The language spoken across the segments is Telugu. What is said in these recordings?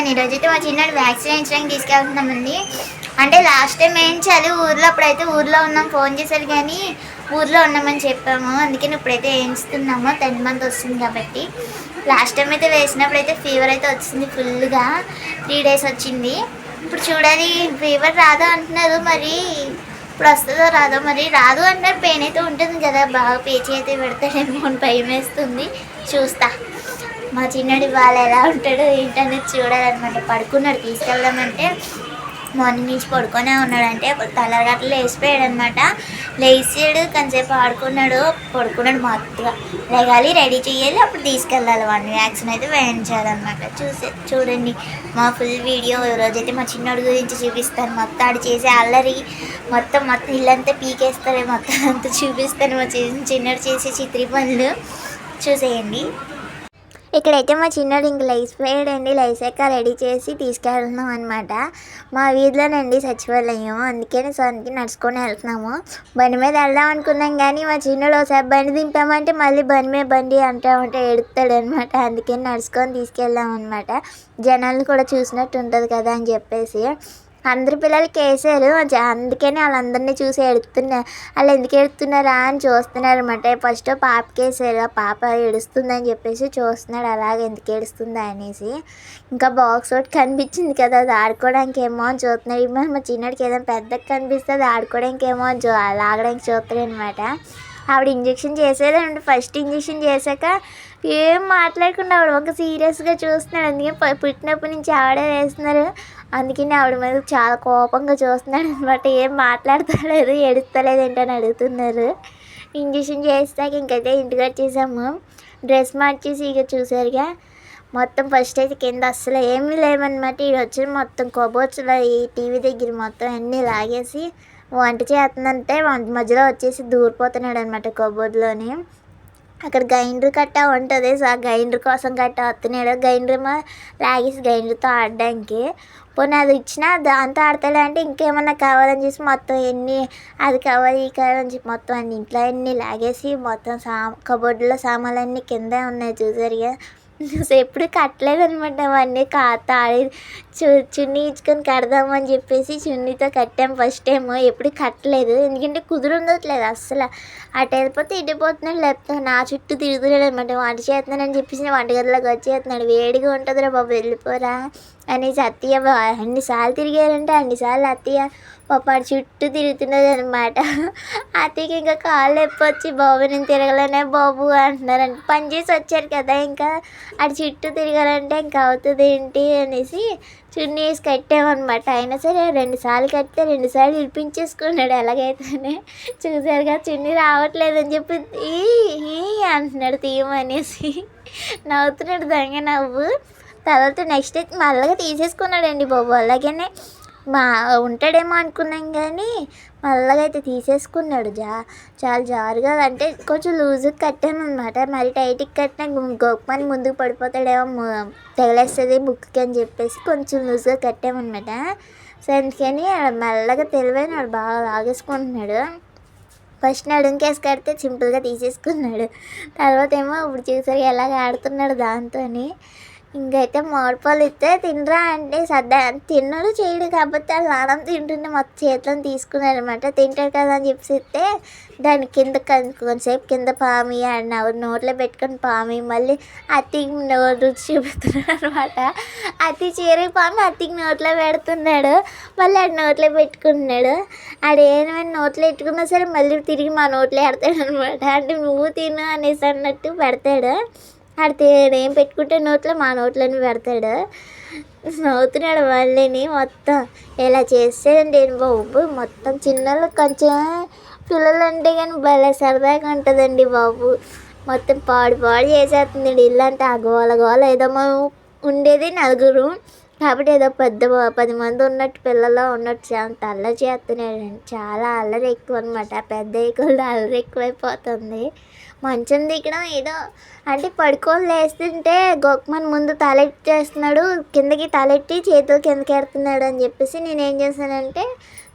చెప్తున్నాను. ఈరోజైతే మా చిన్నాడు వ్యాక్సిన్ వేయించడానికి తీసుకెళ్తున్నామండి. అంటే లాస్ట్ టైం వేయించాలి ఊర్లో, అప్పుడైతే ఊర్లో ఉన్నాం, ఫోన్ చేశారు కానీ ఊర్లో ఉన్నామని చెప్పాము. అందుకని ఇప్పుడైతే వేయిస్తున్నాము, 10 మంత్ వస్తుంది కాబట్టి. లాస్ట్ టైం అయితే వేసినప్పుడు అయితే ఫీవర్ అయితే వచ్చింది ఫుల్గా, 3 days వచ్చింది. ఇప్పుడు చూడాలి, ఫీవర్ రాదా అంటున్నారు, మరి ఇప్పుడు వస్తుందో రాదో, మరి రాదు అంటున్నారు. పెయిన్ అయితే ఉంటుంది కదా, బాగా పేచి అయితే పెడతాడేమో అని భయం వేస్తుంది. చూస్తా మా చిన్నడి వాళ్ళు ఎలా ఉంటాడో ఏంటనేది చూడాలన్నమాట. పడుకున్నాడు, తీసుకెళ్దామంటే మార్నింగ్ నుంచి పడుకొనే ఉన్నాడంటే తలగట్లు లేచిపోయాడు అనమాట. లేచాడు, కొంచెంసేపు ఆడుకున్నాడు, పడుకున్నాడు. మొత్తగా లేగాలి, రెడీ చేయాలి, అప్పుడు తీసుకెళ్ళాలి. వ్యాక్సిన్ అయితే వేయించాలన్నమాట. చూడండి మా ఫుల్ వీడియో. ఈరోజైతే మా చిన్నోడి గురించి చూపిస్తాను. మొత్తం ఆడు చేసే అల్లరి, మొత్తం ఇల్లంతా పీకేస్తారు, మొత్తం అంతా చూపిస్తాను. మా చిన్నోడు చేసే చిత్రీ పనులు చూసేయండి. ఇక్కడైతే మా చిన్నోడు ఇంక లేచిపోయాడండి. లేచాక రెడీ చేసి తీసుకెళ్తున్నాం అనమాట. మా వీధిలోనండి సచివాలయం, అందుకని సొంతకి నడుచుకొని వెళ్తున్నాము. బండి మీద వెళ్దాం అనుకున్నాం కానీ మా చిన్నోడు ఒకసారి బండి దింపామంటే మళ్ళీ బండి అంటా ఉంటే ఎడుతాడు అనమాట. అందుకని నడుచుకొని తీసుకెళ్ళాం అనమాట. జనాలను కూడా చూసినట్టు ఉంటుంది కదా అని చెప్పేసి. అందరి పిల్లలకి వేసారు, అందుకని వాళ్ళందరినీ చూసి ఎడుతున్నారు. వాళ్ళు ఎందుకు ఎడుతున్నారా అని చూస్తున్నారు అనమాట. ఫస్ట్ పాపకి వేసారు, ఆ పాప ఏడుస్తుందని చెప్పేసి చూస్తున్నాడు, అలాగే ఎందుకు ఏడుస్తుందా అనేసి. ఇంకా బాక్స్ ఒకటి కనిపించింది కదా, అది ఆడుకోవడానికి ఏమో అని చూస్తున్నాడు. మా చిన్నడికి ఏదైనా పెద్దగా కనిపిస్తే అది ఆడుకోవడానికి ఏమో అని లాగడానికి చూస్తాడు అనమాట. ఆవిడ ఇంజక్షన్ చేసేదండి. ఫస్ట్ ఇంజక్షన్ చేశాక ఏం మాట్లాడకుండా ఆవిడ ఒక సీరియస్గా చూస్తున్నాడు. అందుకే పుట్టినప్పటి నుంచి ఆవిడే వేస్తున్నారు, అందుకని ఆవిడ మీద చాలా కోపంగా చూస్తున్నాడు అనమాట. ఏం మాట్లాడతలేదు, ఏడుస్తలేదు ఏంటని అడుగుతున్నారు. ఇంజక్షన్ చేసాక ఇంకైతే ఇంటికి వచ్చేసాము. డ్రెస్ మార్చేసి ఇక చూసారుగా, మొత్తం ఫస్ట్ అయితే కింద అస్సలు ఏమీ లేవన్నమాట. ఇది వచ్చి మొత్తం కబోర్డ్స్లో ఈ టీవీ దగ్గర మొత్తం అన్నీ లాగేసి వంట చేస్తుందంటే మధ్యలో వచ్చేసి దూరిపోతున్నాడు అనమాట కబోర్డ్లోని. అక్కడ గ్రైండర్ కట్ట ఉంటుంది, సో ఆ గ్రైండర్ కోసం కట్ట వస్తున్నాడు. గ్రైండర్ లాగేసి గ్రైండర్తో ఆడడానికి. పోనీ అది ఇచ్చినా దాంతో ఆడతాడు అంటే ఇంకేమన్నా కావాలని చెప్పి మొత్తం అది కావాలి ఈ కావాలని చెప్పి మొత్తం అన్ని ఇంట్లో అన్నీ లాగేసి మొత్తం కబోర్డులో సామాన్లన్నీ కిందే ఉన్నాయి చూసారుగా. ఎప్పుడు కట్టలేదనమాట. అవన్నీ తాళి చున్నీ ఇచ్చుకొని కడదామని చెప్పేసి చున్నీతో కట్టాం ఫస్ట్ టైం. ఎప్పుడు కట్టలేదు, ఎందుకంటే కుదురుండట్లేదు అస్సలు. అటు వెళ్ళిపోతే ఇటుపోతున్నాడు, లేకపోతే నా చుట్టూ తిరుగుతున్నాడు అనమాట. వంట చేస్తున్నానని చెప్పేసి వంటగదిలోకి వచ్చేస్తున్నాడు. వేడిగా ఉంటుందిరా బాబు వెళ్ళిపోరా అనేసి అత్తయ్య అన్నిసార్లు తిరిగారంటే అన్నిసార్లు అత్తయ్య పాపాడు చుట్టూ తిరుగుతున్నది అనమాట. అత్తయ్యకి ఇంకా కాళ్ళు ఎప్పొచ్చి బాబు నేను తిరగలేనే బాబు అంటున్నారంట. పని చేసి వచ్చారు కదా, ఇంకా అటు చుట్టూ తిరగాలంటే ఇంకా అవుతుంది ఏంటి అనేసి చున్నీ వేసి కట్టామన్నమాట. అయినా సరే 2 సార్లు కడితే 2 సార్లు విడిపించేసుకున్నాడు. ఎలాగైతేనే చూసారుగా, చున్నీ రావట్లేదని చెప్పి ఈ అంటున్నాడు తీయమనేసి. నవ్వుతున్నాడు దొంగ నవ్వు. తర్వాత నెక్స్ట్ అయితే మళ్ళీ తీసేసుకున్నాడండి బాబు. అలాగనే ఉంటాడేమో అనుకున్నాం కానీ మళ్ళీ అయితే తీసేసుకున్నాడు. చాలా జారుగా, అంటే కొంచెం లూజుగా కట్టామన్నమాట. మరి టైట్గా కట్టినా గొప్పని ముందుకు పడిపోతాడేమో, తగిలేస్తుంది బుక్కి అని చెప్పేసి కొంచెం లూజుగా కట్టామన్నమాట. సో అందుకని మెల్లగా తెలివైన బాగా లాగేసుకుంటున్నాడు. ఫస్ట్ నడుంకేసి కడితే సింపుల్గా తీసేసుకున్నాడు. తర్వాత ఏమో ఇప్పుడు చూసారు ఎలాగ ఆడుతున్నాడు దాంతో. ఇంకైతే మామిడిపళ్ళు ఇస్తే తినరా అంటే తిన్నాడు చేయడు, కాబట్టి వాళ్ళు నాన్న తింటుంటే మొత్తం చేతిలో తీసుకున్నాడు అనమాట. తింటాడు కదా అని చెప్పి ఇస్తే దాని కింద కొంతసేపు కింద పామి నోట్లో పెట్టుకొని పామి మళ్ళీ అత్తికి నోరు రుచి చూపుతున్నాడు అనమాట. అత్తి చీరకి పామి అత్తికి నోట్లో పెడుతున్నాడు, మళ్ళీ ఆడు నోట్లో పెట్టుకుంటున్నాడు. ఆడేమైనా నోట్లో పెట్టుకున్నా సరే మళ్ళీ తిరిగి మా నోట్లో పెడతాడు అనమాట. అంటే నువ్వు తిను అనేసి అన్నట్టు పెడతాడు. ఆడితే ఏం పెట్టుకుంటే నోట్లో మా నోట్లోనే పెడతాడు. నవ్వుతున్నాడు మళ్ళీని. మొత్తం ఇలా చేసేదండి బాబు. మొత్తం చిన్నలు కొంచెం పిల్లలు అంటే కానీ భలే సరదాగా ఉంటుందండి బాబు. మొత్తం పాడు చేసేస్తుందండి. ఇల్లంటే ఆ గోల ఏదో మనం ఉండేది 4, కాబట్టి ఏదో 10 మంది ఉన్నట్టు పిల్లలు ఉన్నట్టు అంత అల్లరి చేస్తున్నాడండి. చాలా అల్లరి ఎక్కువ అనమాట. పెద్ద కూడా అల్లరి ఎక్కువైపోతుంది. మంచం దిగడం ఏదో అంటే పడుకొని లేస్తుంటే గొక్కమని ముందు తలెట్టేస్తున్నాడు, కిందకి తలెట్టి చేతులు కిందకి ఎడుతున్నాడు అని చెప్పేసి నేనేం చేశానంటే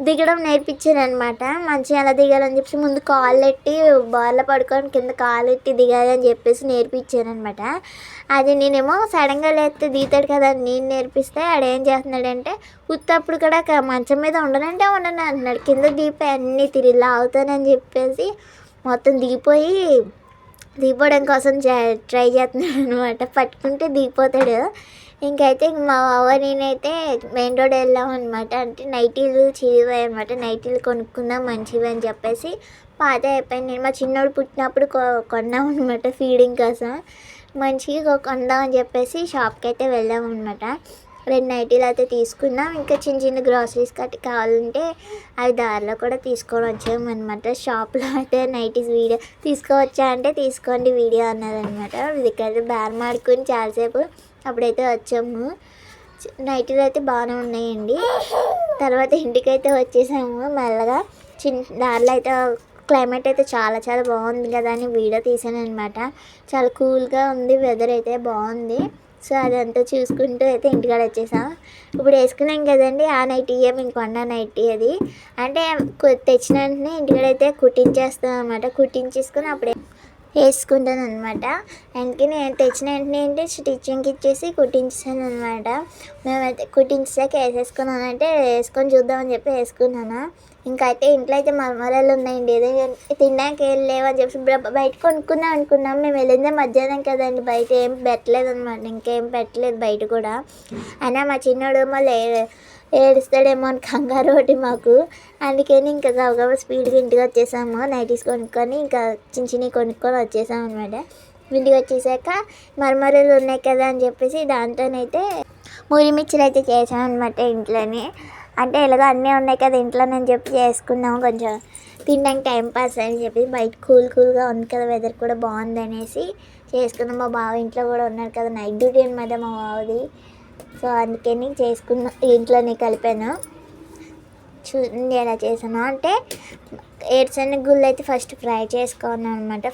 దిగడం నేర్పించాననమాట. మంచిగా ఎలా దిగాలని చెప్పేసి ముందు కాళ్ళెట్టి బోర్లా పడుకొని కింద కాళ్ళెట్టి దిగాలి అని చెప్పేసి నేర్పించాననమాట. అది నేనేమో సడన్గా లేస్తే దిగుతాడు కదా అని నేను నేర్పిస్తే ఆడేం చేస్తున్నాడంటే ఉత్తప్పుడు కూడా మంచం మీద ఉండనంటే ఉండను అంటున్నాడు. కింద దిగిపోయి అన్నీ తిరిగి లాగుతానని చెప్పేసి మొత్తం దిగిపోవడం కోసం ట్రై చేస్తున్నాడు అనమాట. పట్టుకుంటే దిగిపోతాడు. ఇంకైతే మా బావ నేనైతే మెయిన్ రోడ్ వెళ్ళాం అనమాట. అంటే నైటీలు చిరిగాయి అనమాట. నైటీలు కొనుక్కుందాం మంచివి అని చెప్పేసి పాత అయిపోయింది. నేను మా చిన్నోడు పుట్టినప్పుడు కొన్నాం అనమాట ఫీడింగ్ కోసం. మంచిగా కొందాం అని చెప్పేసి షాప్కి అయితే వెళ్ళాం అనమాట. 2 నైటీలు అయితే తీసుకున్నాం. ఇంకా చిన్న చిన్న గ్రాసరీస్ కట్టి కావాలంటే అవి దారిలో కూడా తీసుకొని వచ్చామన్నమాట. షాప్లో అయితే నైటీస్ వీడియో తీసుకోవచ్చా అంటే తీసుకోండి వీడియో అన్నారనమాట. ఇదికైతే బేరం ఆడుకొని చాలాసేపు అప్పుడైతే వచ్చాము. నైటీలు అయితే బాగానే ఉన్నాయండి. తర్వాత ఇంటికైతే వచ్చేసాము మెల్లగా. దారిలో అయితే క్లైమేట్ అయితే చాలా చాలా బాగుంది కదా అని వీడియో తీసాను అనమాట. చాలా కూల్గా ఉంది, వెదర్ అయితే బాగుంది. సో అదంతా చూసుకుంటూ అయితే ఇంటికాడ వచ్చేసాం. ఇప్పుడు వేసుకున్నాం కదండి ఆ నైటీ మేము కొన్న నైటీ అది. అంటే తెచ్చిన వెంటనే ఇంటికాడైతే కుట్టించేస్తాం అనమాట. కుట్టించేసుకుని అప్పుడే వేసుకుంటాను అనమాట. అందుకే నేను తెచ్చిన వెంటనే ఏంటి స్టిచ్చింగ్కి ఇచ్చేసి కుట్టించాను అనమాట. మేమైతే కుట్టించాక వేసేసుకున్నానంటే వేసుకొని చూద్దామని చెప్పి వేసుకున్నాను. ఇంకా అయితే ఇంట్లో అయితే మరమరాలు ఉన్నాయండి. ఏదో తినడానికి ఏం లేవని చెప్పి బయట కొనుక్కుందాం అనుకున్నాం. మేము వెళ్ళిందే మధ్యాహ్నం కదండి, బయట ఏం పెట్టలేదు అనమాట. ఇంకేం పెట్టలేదు బయట కూడా. అయినా మా చిన్నోడు మళ్ళీ ఏడుస్తాడేమో అని కంగారు ఒకటి మాకు. అందుకని ఇంకా గబగబా స్పీడ్గా ఇంటికి వచ్చేసాము. నైటీస్ కొనుక్కొని ఇంకా చిన్న చిన్నవి కొనుక్కొని వచ్చేసాం అనమాట. ఇంటికి వచ్చేసాక మరమరాలు ఉన్నాయి కదా అని చెప్పేసి దాంతోనైతే మురి మిక్చర్ అయితే చేసాం అనమాట ఇంట్లోనే. అంటే ఎలాగో అన్నీ ఉన్నాయి కదా ఇంట్లోనని చెప్పి చేసుకున్నాము. కొంచెం తినడానికి టైం పాస్ అని చెప్పి బయట కూల్గా ఉంది కదా, వెదర్ కూడా బాగుంది అనేసి చేసుకున్నాం. మా బావ ఇంట్లో కూడా ఉన్నారు కదా, నైట్ డ్యూటీ అనమాట మా బావది. సో అందుకని చేసుకున్న ఇంట్లోనే కలిపాను. ఎలా చేసాను అంటే ఏరుశనగ గుళ్ళు అయితే ఫస్ట్ ఫ్రై చేసుకున్నాను అనమాట.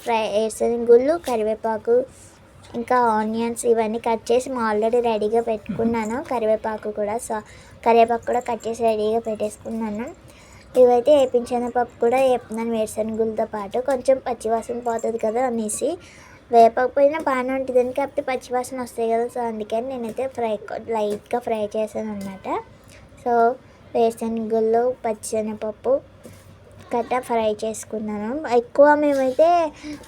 ఏరుశనగ గుళ్ళు, కరివేపాకు, ఇంకా ఆనియన్స్ ఇవన్నీ కట్ చేసి ఆల్రెడీ రెడీగా పెట్టుకున్నాను. కరివేపాకు కూడా కట్ చేసి రెడీగా పెట్టేసుకున్నాను. ఇవైతే వేపించిన పప్పు కూడా వేపుతున్నాను వేరుశనగులతో పాటు. కొంచెం పచ్చివాసన పోతుంది కదా అనేసి, వేపకపోయినా బాగానే ఉంటుంది కాకపోతే పచ్చివాసన వస్తాయి కదా. సో అందుకని నేనైతే లైట్గా ఫ్రై చేశాను అనమాట. సో వేరుశనగుళ్ళు, పచ్చిశనగపప్పు గట్టా ఫ్రై చేసుకున్నాను. ఎక్కువ మేమైతే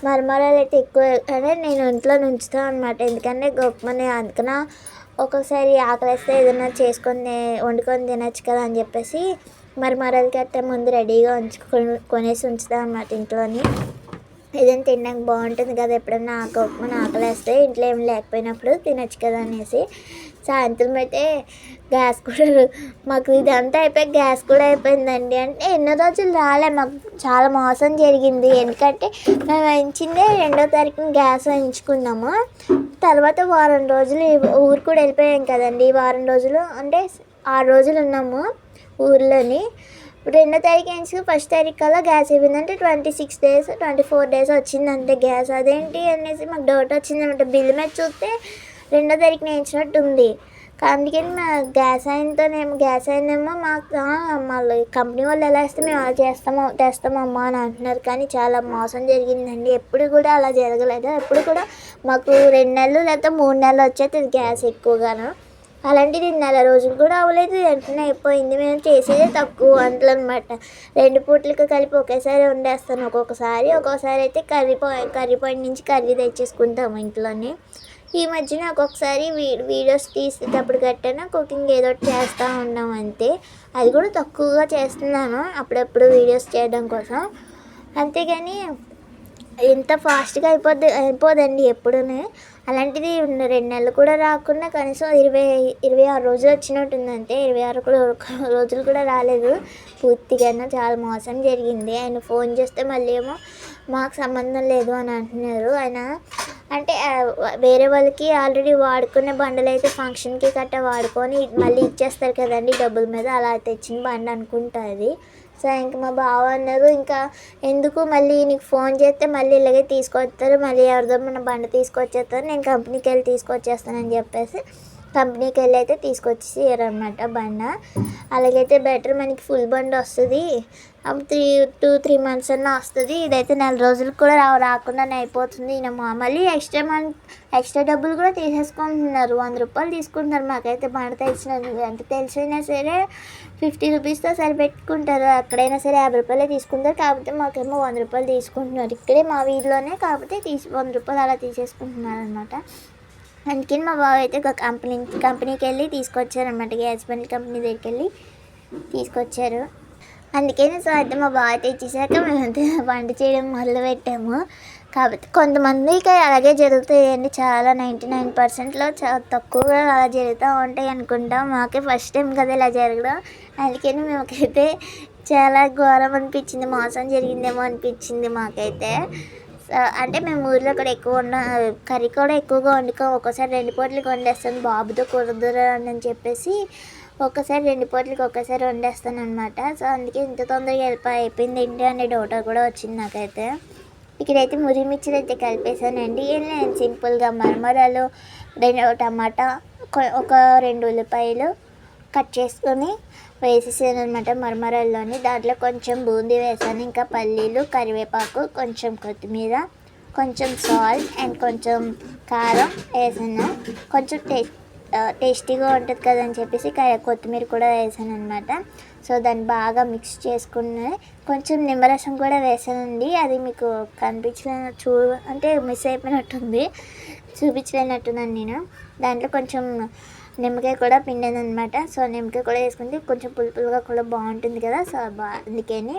మరమరాలు అయితే ఎక్కువ అంటే నేను ఇంట్లో ఉంచుతాను అనమాట. ఎందుకంటే గొప్పని అందుకన ఒక్కొక్కసారి ఆకలిస్తే ఏదైనా వండుకొని తినచ్చు కదా అని చెప్పేసి మరమరాలు గట్టా ముందు రెడీగా కొనేసి ఉంచుతాను అనమాట ఇంట్లోని. ఏదైనా తినడానికి బాగుంటుంది కదా, ఎప్పుడన్నా ఆకలిస్తే ఇంట్లో ఏం లేకపోయినప్పుడు తినచ్చు కదా అనేసి. సాయంత్రం అయితే గ్యాస్ కూడా మాకు ఇదంతా అయిపోయి గ్యాస్ కూడా అయిపోయిందండి. అంటే ఎన్నో రోజులు రాలే, మాకు చాలా మోసం జరిగింది. ఎందుకంటే మేము వేయించిందే 2వ తారీఖున గ్యాస్ వేయించుకున్నాము. తర్వాత వారం రోజులు ఊరు కూడా వెళ్ళిపోయాం కదండి. వారం రోజులు అంటే 6 రోజులు ఉన్నాము ఊర్లోని. 2వ తారీఖు వేయించుకు 1వ తారీఖు కల్లా గ్యాస్ అయిపోయిందంటే 26 days 24 days వచ్చింది అంతే గ్యాస్. అదేంటి అనేసి మాకు డౌట్ వచ్చిందన్నమాట. బిల్లు మీద చూస్తే 2వ తారీఖున వేయించినట్టు ఉంది. అందుకని మా గ్యాస్ అయిందేమో మాకు మళ్ళీ కంపెనీ వాళ్ళు ఎలా వేస్తే మేము అలా తెస్తామమ్మా అని అంటున్నారు. కానీ చాలా మోసం జరిగిందండి. ఎప్పుడు కూడా అలా జరగలేదు. ఎప్పుడు కూడా మాకు 2 నెలలు లేదా 3 నెలలు వచ్చేది గ్యాస్ ఎక్కువగాను. అలాంటిది 1 నెల రోజులు కూడా అవ్వలేదు, వెంటనే అయిపోయింది. మేము చేసేదే తక్కువ వంటలు అనమాట. 2 పూటలకు కలిపి ఒకేసారి వండేస్తాను. ఒక్కొక్కసారి అయితే కర్రీ పాయింట్ నుంచి కర్రీ తెచ్చేసుకుంటాము ఇంట్లోనే. ఈ మధ్యన ఒక్కొక్కసారి వీడియోస్ తీసేటప్పుడు గట్టన కుకింగ్ ఏదో ఒకటి చేస్తూ ఉన్నాం అంతే. అది కూడా తక్కువగా చేస్తున్నాను అప్పుడప్పుడు వీడియోస్ చేయడం కోసం. అంతేగాని ఎంత ఫాస్ట్గా అయిపోదండి ఎప్పుడూనే. అలాంటిది 2 నెలలు కూడా రాకుండా కనీసం 26 రోజులు వచ్చినట్టుంది అంతే. 26 రోజులు కూడా రాలేదు పూర్తిగా. చాలా మోసం జరిగింది. ఆయన ఫోన్ చేస్తే మళ్ళీ ఏమో మాకు సంబంధం లేదు అని అంటున్నారు. ఆయన అంటే వేరే వాళ్ళకి ఆల్రెడీ వాడుకునే బండలు అయితే ఫంక్షన్కి గట్టా వాడుకొని మళ్ళీ ఇచ్చేస్తారు కదండి డబ్బుల మీద, అలా తెచ్చిన బండి అనుకుంటుంది. సో ఇంక మా బావ అన్నారు, ఇంకా ఎందుకు మళ్ళీ నీకు ఫోన్ చేస్తే మళ్ళీ ఇలాగే తీసుకొస్తారు, మళ్ళీ ఎవరిదో మన బండి తీసుకొచ్చేస్తారు, నేను కంపెనీకి వెళ్ళి తీసుకొచ్చేస్తానని చెప్పేసి కంపెనీకి వెళ్ళి అయితే తీసుకొచ్చేసారనమాట బండి. అలాగైతే బెటర్, మనకి ఫుల్ బండి వస్తుంది, 2-3 months అన్నా వస్తుంది. ఇదైతే 4 రోజులకు కూడా రాకుండానే అయిపోతుంది. మళ్ళీ ఎక్స్ట్రా డబ్బులు కూడా తీసేసుకుంటున్నారు, 100 రూపాయలు తీసుకుంటున్నారు. మాకైతే బండి తెలిసినందుకు, ఎంత తెలిసినా సరే 50 రూపీస్తో సరిపెట్టుకుంటారు, అక్కడైనా సరే 50 రూపాయలే తీసుకుంటారు. కాకపోతే మాకేమో 100 రూపాయలు తీసుకుంటున్నారు, ఇక్కడే మా వీధిలోనే, కాకపోతే 100 రూపాయలు అలా తీసేసుకుంటున్నారు అనమాట. అందుకని మా బావ అయితే ఒక కంపెనీకి వెళ్ళి తీసుకొచ్చారనమాట, గ్యాస్ బండి కంపెనీ దగ్గరికి వెళ్ళి తీసుకొచ్చారు. అందుకని సో అయితే మా బావ తెచ్చేసాక మేమైతే వంట చేయడం మొదలుపెట్టాము. కాబట్టి కొంతమందికి అలాగే జరుగుతాయండి, చాలా 99%లో చాలా తక్కువగా అలా జరుగుతూ ఉంటాయి అనుకుంటాం. మాకే ఫస్ట్ టైం కదా ఇలా జరగడం, అందుకని మేమకైతే చాలా ఘోరం అనిపించింది, మోసం జరిగిందేమో అనిపించింది మాకైతే. అంటే మేము ఊర్లో కూడా ఎక్కువ కర్రీ కూడా ఎక్కువగా వండుకోం, ఒక్కోసారి 2 పూటలకి వండేస్తాను, బాబుతో కుదరదురా అని చెప్పేసి ఒక్కసారి 2 పూటలకి ఒక్కసారి వండేస్తాను అనమాట. సో అందుకే ఇంత తొందరగా అయిపోయింది ఏంటి అనే డౌట్ కూడా వచ్చింది నాకైతే. ఇక్కడైతే మిర్చిలు అయితే కలిపేసానండి, నేను సింపుల్గా మరమరాలు, 2 టమాటా, ఒక 2 ఉల్లిపాయలు కట్ చేసుకొని వేసేసాను అనమాట మరమరాల్లోని. దాంట్లో కొంచెం బూందీ వేసాను, ఇంకా పల్లీలు, కరివేపాకు, కొంచెం కొత్తిమీర, కొంచెం సాల్ట్ అండ్ కొంచెం కారం వేసాను. కొంచెం టేస్టీగా ఉంటుంది కదా అని చెప్పేసి కొత్తిమీర కూడా వేసాను అనమాట. సో దాన్ని బాగా మిక్స్ చేసుకుని కొంచెం నిమ్మరసం కూడా వేసానండి, అది మీకు అంటే మిస్ అయిపోయినట్టుంది, చూపించలేనట్టున్నాను నేను. దాంట్లో కొంచెం నిమ్మకాయ కూడా పిండాను అనమాట. సో నిమ్మకాయ కూడా వేసుకుంటే కొంచెం పులుపులుగా కూడా బాగుంటుంది కదా, సో అందుకని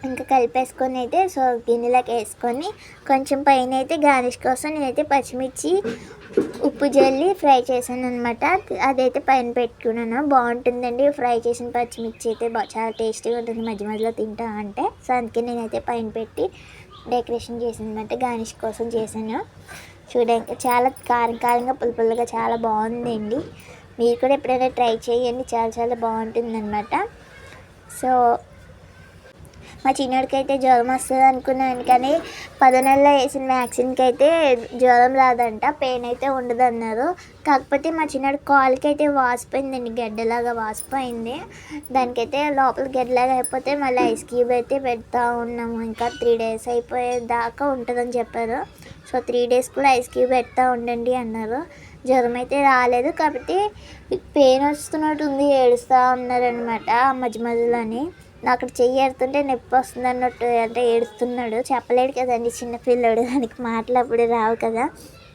ఇంకా కలిపేసుకొని అయితే సో గిన్నెలోకి వేసుకొని కొంచెం పైన అయితే గార్నిష్ కోసం నేనైతే పచ్చిమిర్చి ఉప్పు జల్లి ఫ్రై చేశాను అనమాట. అదైతే పైన పెట్టుకున్నాను, బాగుంటుందండి ఫ్రై చేసిన పచ్చిమిర్చి అయితే చాలా టేస్టీగా ఉంటుంది మధ్య మధ్యలో తింటా అంటే. సో అందుకే నేనైతే పైన పెట్టి డెకరేషన్ చేసాను అనమాట, గార్నిష్ కోసం చేశాను. చూడండి చాలా కారంగా పులుపులుగా చాలా బాగుందండి, మీరు కూడా ఎప్పుడైనా ట్రై చేయండి, చాలా చాలా బాగుంటుందన్నమాట. సో మా చిన్నోడికి అయితే జ్వరం వస్తుంది అనుకున్నాను, కానీ 10 నెలల్లో వేసిన వ్యాక్సిన్కి అయితే జ్వరం రాదంట, పెయిన్ అయితే ఉండదు అన్నారు. కాకపోతే మా చిన్నోడి కాలుకి అయితే వాసిపోయిందండి, గడ్డలాగా వాసిపోయింది. దానికైతే లోపల గడ్డలాగా అయిపోతే మళ్ళీ ఐస్ క్యూబ్ అయితే పెడతా ఉన్నాము, ఇంకా 3 days అయిపోయేదాకా ఉంటుందని చెప్పారు. సో 3 days కూడా ఐస్ క్యూబ్ పెడతా ఉండండి అన్నారు. జ్వరం అయితే రాలేదు, కాబట్టి పెయిన్ వస్తున్నట్టు ఉంది, ఏడుస్తూ ఉన్నారనమాట మధ్య మధ్యలోని. నాకు చెయ్యి ఎడుతుంటే నొప్పి వస్తుంది అన్నట్టు, అంటే ఏడుస్తున్నాడు, చెప్పలేడు కదండి చిన్నపిల్లడు, దానికి మాటలు అప్పుడు రావు కదా.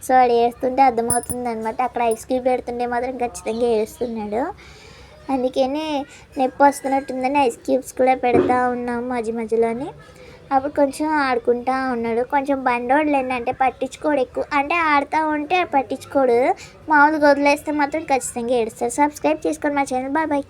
సో వాడు ఏడుస్తుంటే అర్థమవుతుంది అనమాట, అక్కడ ఐస్ క్యూబ్ పెడుతుంటే మాత్రం ఖచ్చితంగా ఏడుస్తున్నాడు. అందుకని నొప్పి వస్తున్నట్టుందని ఐస్ క్యూబ్స్ కూడా పెడతా ఉన్నాము మధ్య మధ్యలోని. అప్పుడు కొంచెం ఆడుకుంటూ ఉన్నాడు, కొంచెం బండోడులు ఏంటంటే పట్టించుకోడు ఎక్కువ, అంటే ఆడుతూ ఉంటే పట్టించుకోడు, మామూలుగా వదిలేస్తే మాత్రం ఖచ్చితంగా ఏడుస్తాడు. సబ్స్క్రైబ్ చేసుకోండి మా ఛానల్, బాయ్ బాయ్.